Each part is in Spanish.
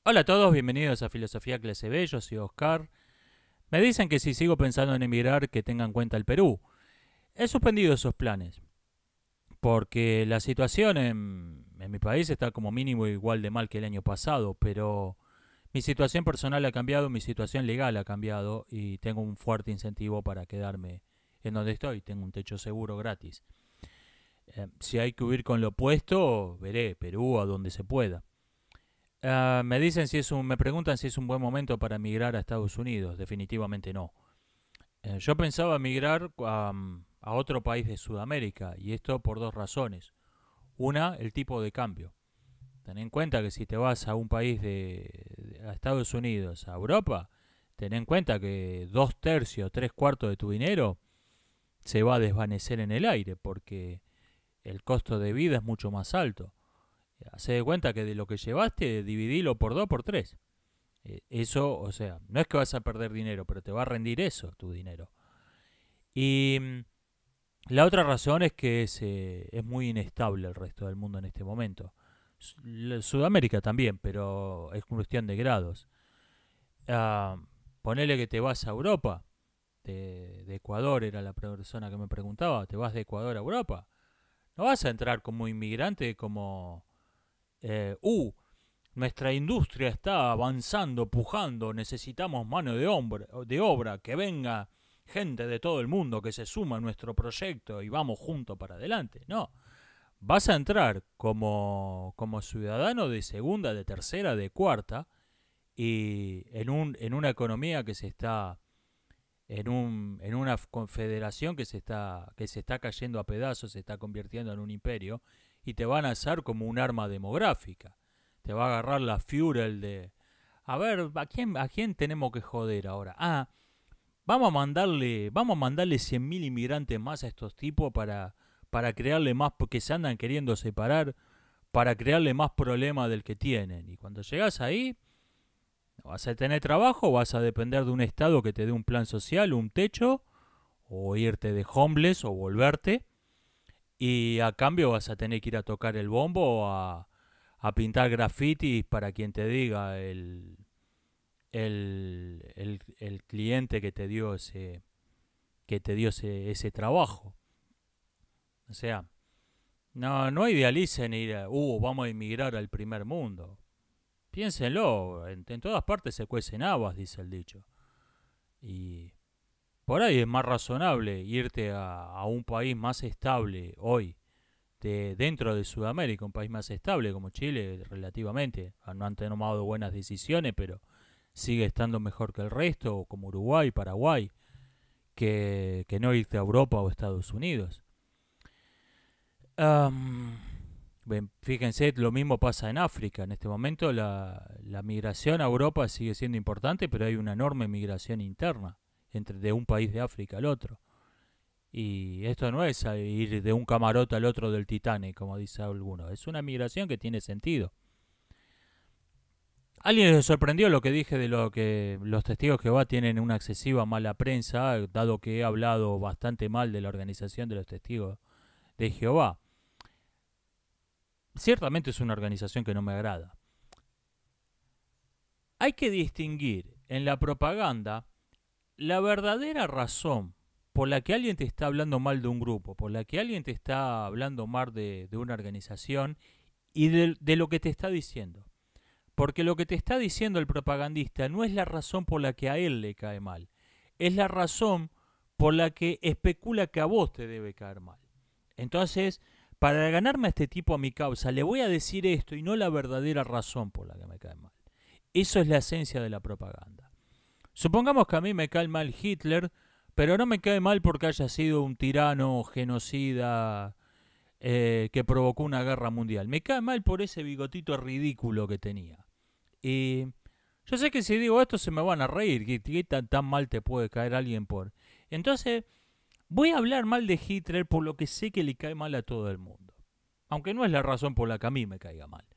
Hola a todos, bienvenidos a Filosofía Clase B, yo soy Oscar. Me dicen que si sigo pensando en emigrar, que tenga en cuenta el Perú. He suspendido esos planes, porque la situación en mi país está como mínimo igual de mal que el año pasado, pero mi situación personal ha cambiado, mi situación legal ha cambiado y tengo un fuerte incentivo para quedarme en donde estoy, tengo un techo seguro gratis. Si hay que huir con lo opuesto, veré Perú a donde se pueda. Me preguntan si es un buen momento para migrar a Estados Unidos. Definitivamente no. Yo pensaba migrar a otro país de Sudamérica y esto por dos razones. Una, el tipo de cambio. Ten en cuenta que si te vas a un país a Estados Unidos, a Europa, ten en cuenta que dos tercios, tres cuartos de tu dinero se va a desvanecer en el aire porque el costo de vida es mucho más alto. Hacé de cuenta que de lo que llevaste, dividilo por dos, por tres. Eso, o sea, no es que vas a perder dinero, pero te va a rendir eso, tu dinero. Y la otra razón es que es muy inestable el resto del mundo en este momento. Sudamérica también, pero es cuestión de grados. Ah, Ponele que te vas a Europa, de Ecuador era la persona que me preguntaba, te vas de Ecuador a Europa. No vas a entrar como inmigrante como, eh, uh, nuestra industria está avanzando, pujando, necesitamos mano de obra, que venga gente de todo el mundo que se suma a nuestro proyecto y vamos juntos para adelante. No, vas a entrar como ciudadano de segunda, de tercera, de cuarta y en una economía que se está, en una confederación que se está cayendo a pedazos, se está convirtiendo en un imperio y te van a hacer como un arma demográfica. Te va a agarrar la Führer de... A ver, a quién tenemos que joder ahora? Vamos a mandarle 100.000 inmigrantes más a estos tipos para crearle más, porque se andan queriendo separar, para crearle más problemas del que tienen. Y cuando llegas ahí, vas a tener trabajo, vas a depender de un Estado que te dé un plan social, un techo, o irte de homeless o volverte. Y a cambio vas a tener que ir a tocar el bombo o a pintar grafitis para quien te diga el cliente que te dio ese trabajo. O sea, no idealicen vamos a emigrar al primer mundo. Piénsenlo, en todas partes se cuecen habas, dice el dicho. Y por ahí es más razonable irte a un país más estable hoy, dentro de Sudamérica, un país más estable como Chile relativamente. No han tomado buenas decisiones, pero sigue estando mejor que el resto, o como Uruguay, Paraguay, que no irte a Europa o Estados Unidos. Um, Fíjense, lo mismo pasa en África. En este momento la migración a Europa sigue siendo importante, pero hay una enorme migración interna de un país de África al otro. Y esto no es ir de un camarote al otro del Titanic, como dice alguno. Es una migración que tiene sentido. ¿Alguien les sorprendió lo que dije de lo que los testigos de Jehová tienen una excesiva mala prensa, dado que he hablado bastante mal de la organización de los testigos de Jehová? Ciertamente es una organización que no me agrada. Hay que distinguir en la propaganda la verdadera razón por la que alguien te está hablando mal de un grupo, por la que alguien te está hablando mal de una organización y de lo que te está diciendo. Porque lo que te está diciendo el propagandista no es la razón por la que a él le cae mal, es la razón por la que especula que a vos te debe caer mal. Entonces, para ganarme a este tipo a mi causa, le voy a decir esto y no la verdadera razón por la que me cae mal. Eso es la esencia de la propaganda. Supongamos que a mí me cae mal Hitler, pero no me cae mal porque haya sido un tirano genocida que provocó una guerra mundial. Me cae mal por ese bigotito ridículo que tenía. Y yo sé que si digo esto se me van a reír. ¿Qué tan mal te puede caer alguien por...? Entonces, voy a hablar mal de Hitler por lo que sé que le cae mal a todo el mundo. Aunque no es la razón por la que a mí me caiga mal.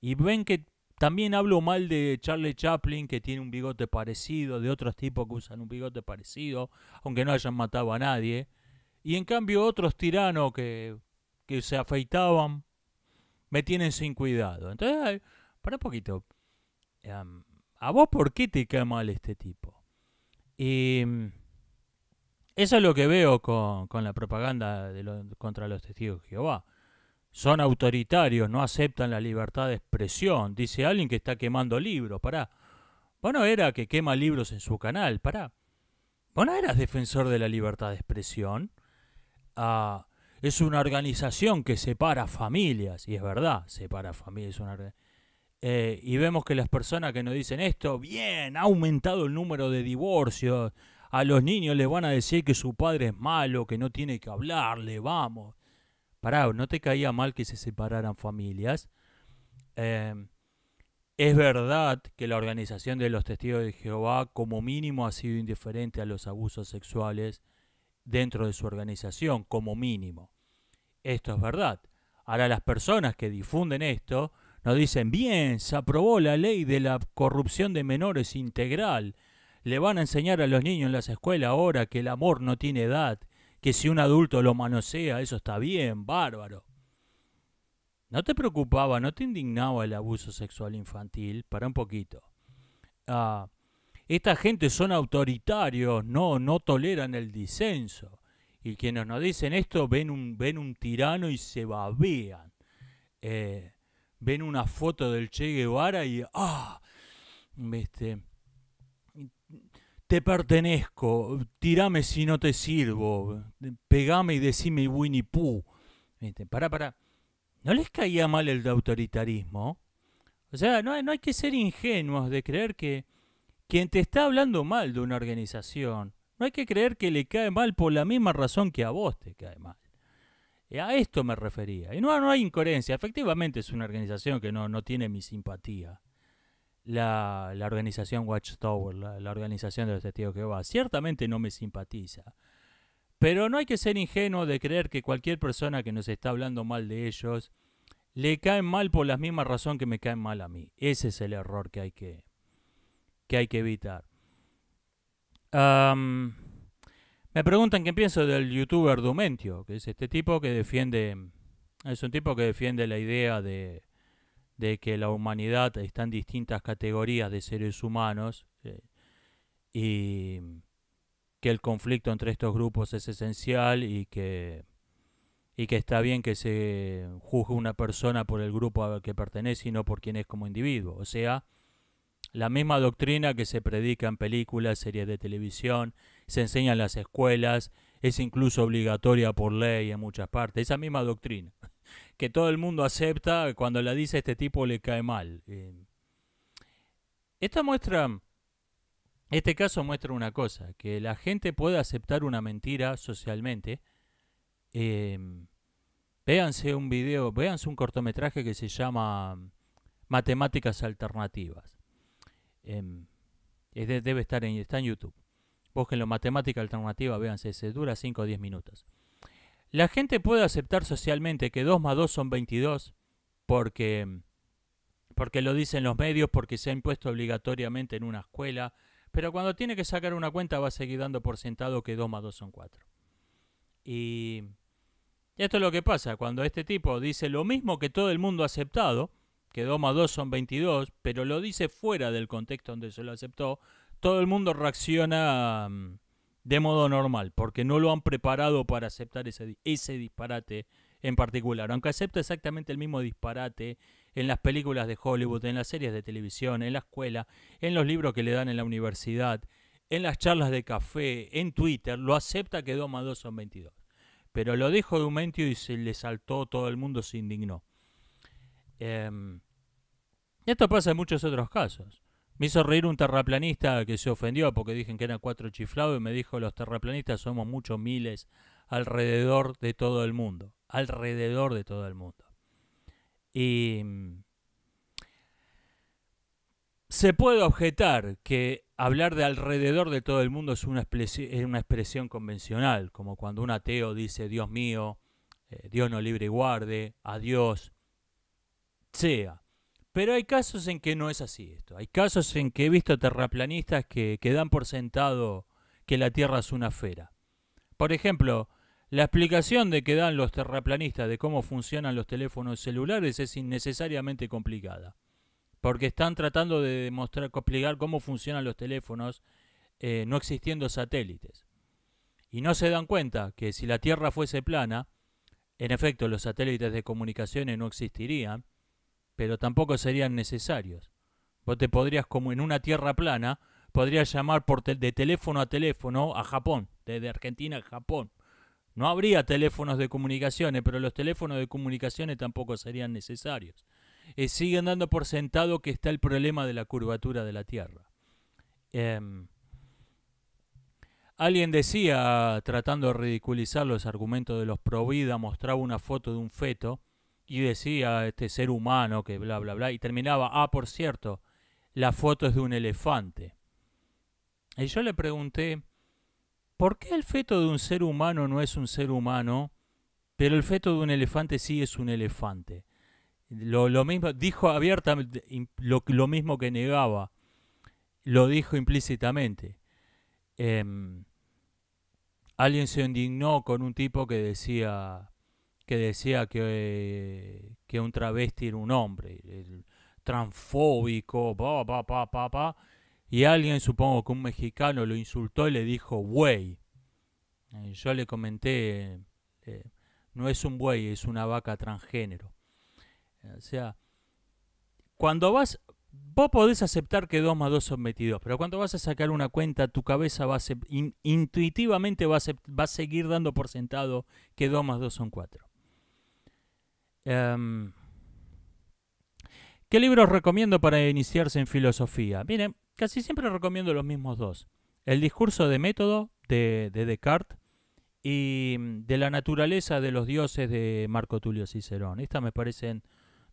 Y ven que también hablo mal de Charlie Chaplin, que tiene un bigote parecido, de otros tipos que usan un bigote parecido, aunque no hayan matado a nadie. Y en cambio otros tiranos que se afeitaban me tienen sin cuidado. Entonces, para un poquito. ¿A vos por qué te cae mal este tipo? Y eso es lo que veo con la propaganda contra los testigos de Jehová. Son autoritarios, no aceptan la libertad de expresión. Dice alguien que está quemando libros. Pará. Vos no era que quema libros en su canal. Pará. Vos no eras defensor de la libertad de expresión. Es una organización que separa familias. Y es verdad, separa familias. Y vemos que las personas que nos dicen esto, bien, ha aumentado el número de divorcios. A los niños les van a decir que su padre es malo, que no tiene que hablarle, vamos. Pará, ¿no te caía mal que se separaran familias? Es verdad que la organización de los testigos de Jehová como mínimo ha sido indiferente a los abusos sexuales dentro de su organización, como mínimo. Esto es verdad. Ahora las personas que difunden esto nos dicen, bien, se aprobó la ley de la corrupción de menores integral. Le van a enseñar a los niños en las escuelas ahora que el amor no tiene edad, que si un adulto lo manosea, eso está bien, bárbaro. ¿No te preocupaba, no te indignaba el abuso sexual infantil? Para un poquito. Esta gente son autoritarios, no toleran el disenso. Y quienes nos dicen esto ven un tirano y se babean. Ven una foto del Che Guevara y te pertenezco, tirame si no te sirvo, pegame y decime Winnie Pooh. Pará. ¿No les caía mal el autoritarismo? O sea, no hay que ser ingenuos de creer que quien te está hablando mal de una organización, no hay que creer que le cae mal por la misma razón que a vos te cae mal. A esto me refería. Y no hay incoherencia. Efectivamente es una organización que no tiene mi simpatía. La organización Watchtower, la organización de los testigos de Jehová, ciertamente no me simpatiza. Pero no hay que ser ingenuo de creer que cualquier persona que nos está hablando mal de ellos le caen mal por la misma razón que me caen mal a mí. Ese es el error que hay que evitar. Me preguntan qué pienso del youtuber Dumentio, que es este tipo que defiende, es un tipo que defiende la idea de que la humanidad está en distintas categorías de seres humanos y que el conflicto entre estos grupos es esencial y que está bien que se juzgue una persona por el grupo al que pertenece y no por quién es como individuo. O sea, la misma doctrina que se predica en películas, series de televisión, se enseña en las escuelas, es incluso obligatoria por ley en muchas partes. Esa misma doctrina que todo el mundo acepta, cuando la dice este tipo le cae mal. Este caso muestra una cosa, que la gente puede aceptar una mentira socialmente. Véanse un cortometraje que se llama Matemáticas Alternativas. Está en YouTube. Búsquenlo, Matemática Alternativa, véanse, se dura 5 o 10 minutos. La gente puede aceptar socialmente que 2 más 2 son 22 porque lo dicen los medios, porque se ha impuesto obligatoriamente en una escuela, pero cuando tiene que sacar una cuenta va a seguir dando por sentado que 2 más 2 son 4. Y esto es lo que pasa cuando este tipo dice lo mismo que todo el mundo ha aceptado, que 2 más 2 son 22, pero lo dice fuera del contexto donde se lo aceptó, todo el mundo reacciona de modo normal, porque no lo han preparado para aceptar ese disparate en particular. Aunque acepta exactamente el mismo disparate en las películas de Hollywood, en las series de televisión, en la escuela, en los libros que le dan en la universidad, en las charlas de café, en Twitter, lo acepta que 2 más 2 son 22. Pero lo dijo Dumentio y se le saltó, todo el mundo se indignó. Esto pasa en muchos otros casos. Me hizo reír un terraplanista que se ofendió porque dije que eran 4 chiflados y me dijo: los terraplanistas somos muchos miles alrededor de todo el mundo. Alrededor de todo el mundo. Y se puede objetar que hablar de alrededor de todo el mundo es una expresión convencional, como cuando un ateo dice Dios mío, Dios nos libre y guarde, adiós, sea. Pero hay casos en que no es así esto. Hay casos en que he visto terraplanistas que dan por sentado que la Tierra es una esfera. Por ejemplo, la explicación de que dan los terraplanistas de cómo funcionan los teléfonos celulares es innecesariamente complicada. porque están tratando de demostrar, explicar cómo funcionan los teléfonos no existiendo satélites. Y no se dan cuenta que si la Tierra fuese plana, en efecto los satélites de comunicaciones no existirían, pero tampoco serían necesarios. Vos te podrías, como en una Tierra plana, podrías llamar de teléfono a teléfono a Japón, desde Argentina a Japón. No habría teléfonos de comunicaciones, pero los teléfonos de comunicaciones tampoco serían necesarios. Siguen dando por sentado que está el problema de la curvatura de la Tierra. Alguien decía, tratando de ridiculizar los argumentos de los pro vida, mostraba una foto de un feto y decía, este ser humano que bla bla bla, y terminaba, por cierto, la foto es de un elefante. Y yo le pregunté, ¿por qué el feto de un ser humano no es un ser humano, pero el feto de un elefante sí es un elefante? Lo mismo, dijo abiertamente, lo mismo que negaba, lo dijo implícitamente. Alguien se indignó con un tipo que decía que un travesti era un hombre, transfóbico, y alguien, supongo que un mexicano, lo insultó y le dijo güey. Yo le comenté, no es un buey, es una vaca transgénero. O sea, cuando vos podés aceptar que 2 más 2 son 22, pero cuando vas a sacar una cuenta, tu cabeza intuitivamente va a seguir dando por sentado que 2 más 2 son 4. ¿Qué libros recomiendo para iniciarse en filosofía? Miren, casi siempre recomiendo los mismos dos. El discurso de método de Descartes y de la naturaleza de los dioses de Marco Tulio Cicerón. Estas me parecen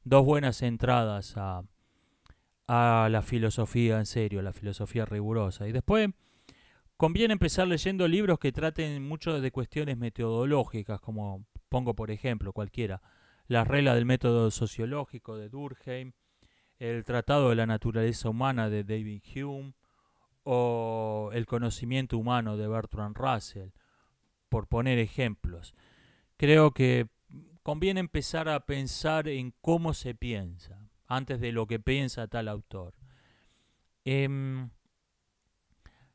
dos buenas entradas a la filosofía en serio, la filosofía rigurosa. Y después conviene empezar leyendo libros que traten mucho de cuestiones metodológicas, como pongo por ejemplo cualquiera, Las reglas del método sociológico de Durkheim, El tratado de la naturaleza humana de David Hume o El conocimiento humano de Bertrand Russell, por poner ejemplos. Creo que conviene empezar a pensar en cómo se piensa antes de lo que piensa tal autor.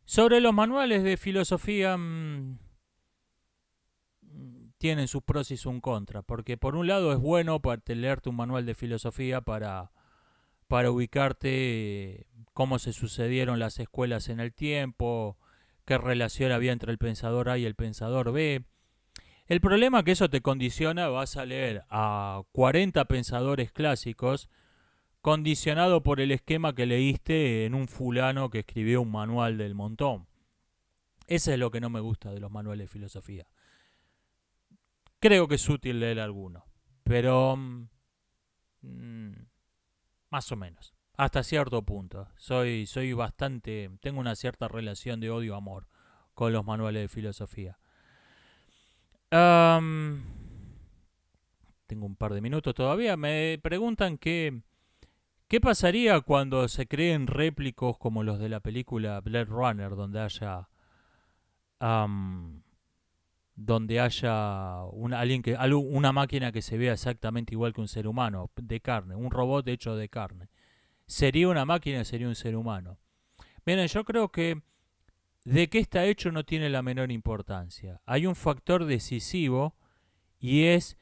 Sobre los manuales de filosofía, tienen sus pros y sus contras, porque por un lado es bueno para leerte un manual de filosofía para ubicarte cómo se sucedieron las escuelas en el tiempo, qué relación había entre el pensador A y el pensador B. El problema es que eso te condiciona, vas a leer a 40 pensadores clásicos condicionado por el esquema que leíste en un fulano que escribió un manual del montón. Eso es lo que no me gusta de los manuales de filosofía. Creo que es útil leer alguno, pero más o menos, hasta cierto punto. Soy bastante, tengo una cierta relación de odio-amor con los manuales de filosofía. Tengo un par de minutos todavía. Me preguntan ¿qué pasaría cuando se creen réplicos como los de la película Blade Runner, donde haya una máquina que se vea exactamente igual que un ser humano, de carne, un robot hecho de carne? ¿Sería una máquina? ¿Sería un ser humano? Miren, yo creo que de qué está hecho no tiene la menor importancia. Hay un factor decisivo y es,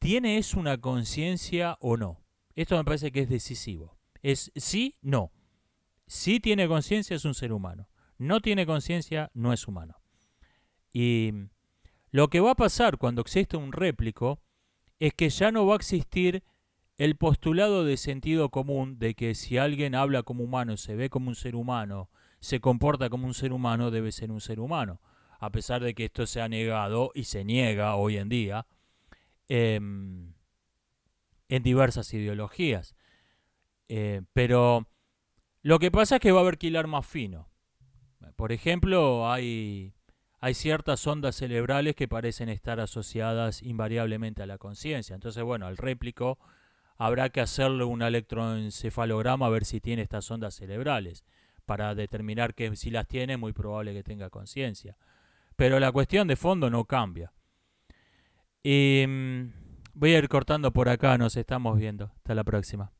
¿tiene eso una conciencia o no? Esto me parece que es decisivo. Es sí, no. Si tiene conciencia es un ser humano. No tiene conciencia, no es humano. Y lo que va a pasar cuando existe un réplico es que ya no va a existir el postulado de sentido común de que si alguien habla como humano, se ve como un ser humano, se comporta como un ser humano, debe ser un ser humano. A pesar de que esto se ha negado y se niega hoy en día en diversas ideologías. Pero lo que pasa es que va a haber que hilar más fino. Por ejemplo, hay ciertas ondas cerebrales que parecen estar asociadas invariablemente a la conciencia. Entonces, bueno, al réplico habrá que hacerle un electroencefalograma a ver si tiene estas ondas cerebrales. Para determinar que si las tiene, es muy probable que tenga conciencia. Pero la cuestión de fondo no cambia. Y voy a ir cortando por acá, nos estamos viendo. Hasta la próxima.